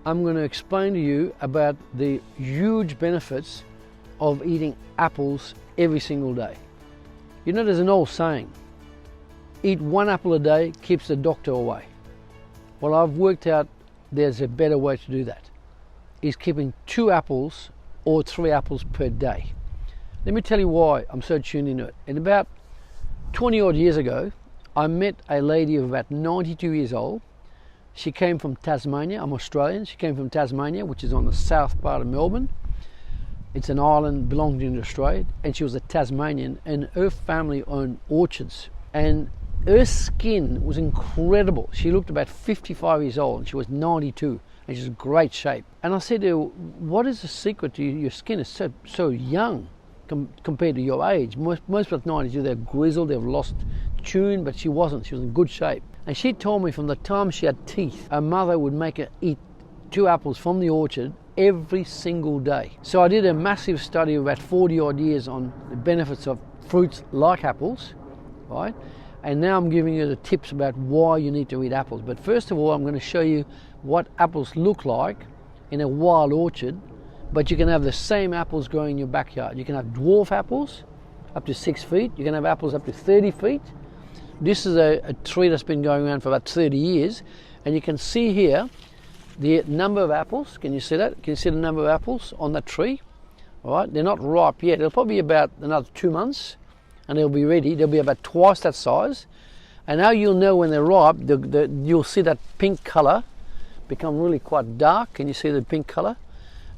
I'm going to explain to you about the huge benefits of eating apples every single day. You know, there's an old saying, eat one apple a day keeps the doctor away. Well, I've worked out there's a better way to do that. Is keeping 2 apples or 3 apples per day. Let me tell you why I'm so tuned into it. And about 20 odd years ago, I met a lady of about 92 years old. She came from Tasmania. I'm Australian. She came from Tasmania, which is on the south part of Melbourne. It's an island belonging to Australia, and she was a Tasmanian, and her family owned orchards, and her skin was incredible. She looked about 55 years old, and she was 92, and she's in great shape. And I said to her, what is the secret to your skin is so young compared to your age? Most people at 92, they're grizzled, they've lost tune, but she wasn't. She was in good shape. And she told me from the time she had teeth, her mother would make her eat 2 apples from the orchard every single day. So I did a massive study of about 40 odd years on the benefits of fruits like apples, right? And now I'm giving you the tips about why you need to eat apples. But first of all, I'm going to show you what apples look like in a wild orchard, but you can have the same apples growing in your backyard. You can have dwarf apples up to 6 feet. You can have apples up to 30 feet. This is a tree that's been going around for about 30 years. And you can see here the number of apples. Can you see that? Can you see the number of apples on that tree? All right, they're not ripe yet. It'll probably be about another 2 months and they'll be ready. They'll be about twice that size. And now you'll know when they're ripe, you'll see that pink color become really quite dark. Can you see the pink color?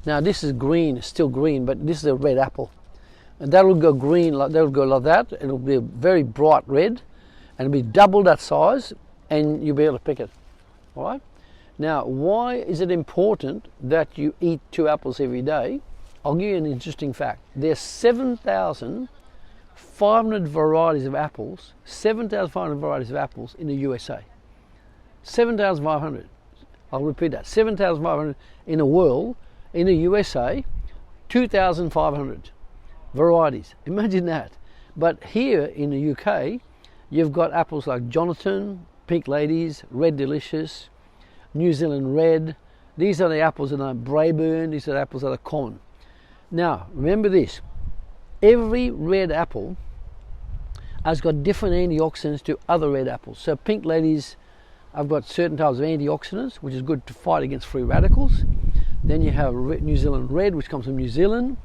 Now this is green, it's still green, but this is a red apple. And that'll go green, that'll go like that. It'll be a very bright red, and it'll be double that size, and you'll be able to pick it. All right? Now, why is it important that you eat 2 apples every day? I'll give you an interesting fact. There's 7,500 varieties of apples, 7,500 varieties of apples in the USA. 7,500. I'll repeat that. 7,500 in the world. In the USA, 2,500 varieties. Imagine that. But here in the UK, you've got apples like Jonathan, Pink Ladies, Red Delicious, New Zealand Red. These are the apples that are Braeburn. These are the apples that are common. Now, remember this. Every red apple has got different antioxidants to other red apples. So Pink Ladies, I've got certain types of antioxidants, which is good to fight against free radicals. Then you have New Zealand Red, which comes from New Zealand.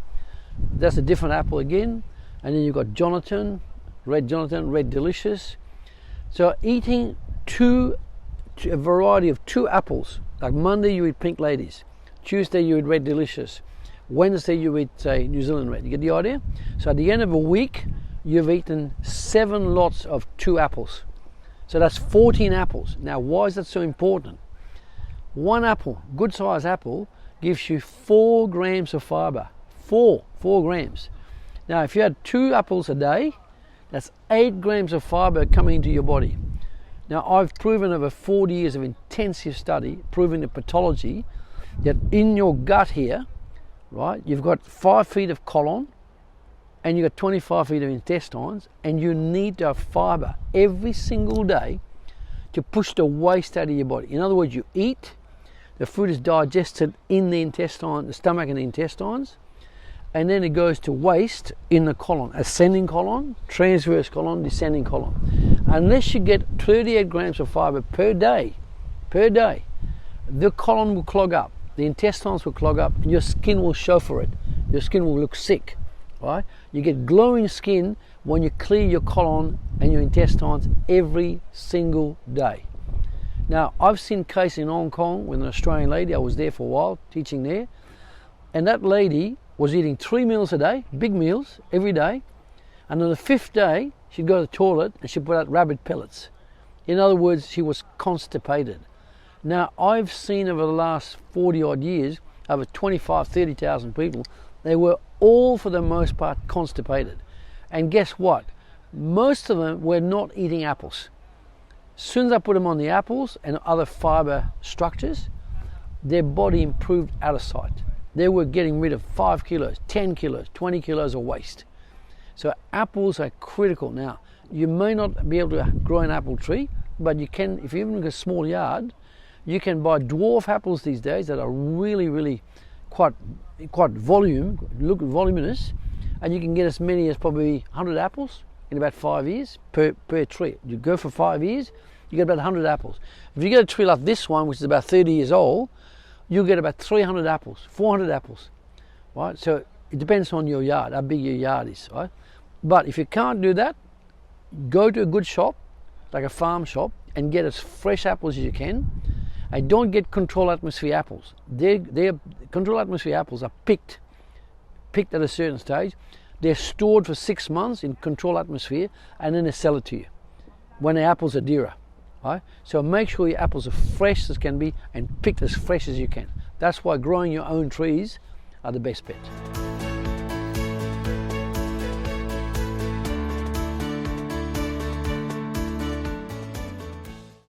That's a different apple again. And then you've got Jonathan, Red Delicious. So eating a variety of 2 apples, like Monday you eat Pink Ladies, Tuesday you eat Red Delicious, Wednesday you eat, say, New Zealand Red. You get the idea? So at the end of a week, you've eaten 7 lots of 2 apples. So that's 14 apples. Now, why is that so important? 1 apple, good size apple, gives you 4 grams of fiber. 4 grams. Now, if you had 2 apples a day, that's 8 grams of fiber coming into your body. Now, I've proven over 40 years of intensive study, proving the pathology, that in your gut here, right, you've got 5 feet of colon, and you've got 25 feet of intestines, and you need to have fiber every single day to push the waste out of your body. In other words, you eat, the food is digested in the intestine, the stomach and the intestines, and then it goes to waste in the colon, ascending colon, transverse colon, descending colon. Unless you get 38 grams of fiber per day, the colon will clog up, the intestines will clog up, and your skin will show for it. Your skin will look sick, right? You get glowing skin when you clear your colon and your intestines every single day. Now, I've seen cases in Hong Kong with an Australian lady. I was there for a while, teaching there. And that lady was eating 3 meals a day, big meals, every day. And on the 5th day, she'd go to the toilet and she'd put out rabbit pellets. In other words, she was constipated. Now, I've seen over the last 40 odd years, over 25, 30,000 people, they were all, for the most part, constipated. And guess what? Most of them were not eating apples. As soon as I put them on the apples and other fiber structures, their body improved out of sight. They were getting rid of 5 kilos, 10 kilos, 20 kilos of waste. So apples are critical. Now, you may not be able to grow an apple tree, but you can, if you even got a small yard, You can buy dwarf apples these days that are really quite voluminous, and you can get as many as probably 100 apples in about 5 years per tree. You go for 5 years, you get about 100 apples. If you get a tree like this one, which is about 30 years old, you'll get about 300 apples, 400 apples, right? So it depends on your yard, how big your yard is, right? But if you can't do that, go to a good shop, like a farm shop, and get as fresh apples as you can. And don't get control atmosphere apples. Control atmosphere apples are picked at a certain stage. They're stored for 6 months in control atmosphere, and then they sell it to you when the apples are dearer. Right? So make sure your apples are fresh as can be and picked as fresh as you can. That's why growing your own trees are the best bet.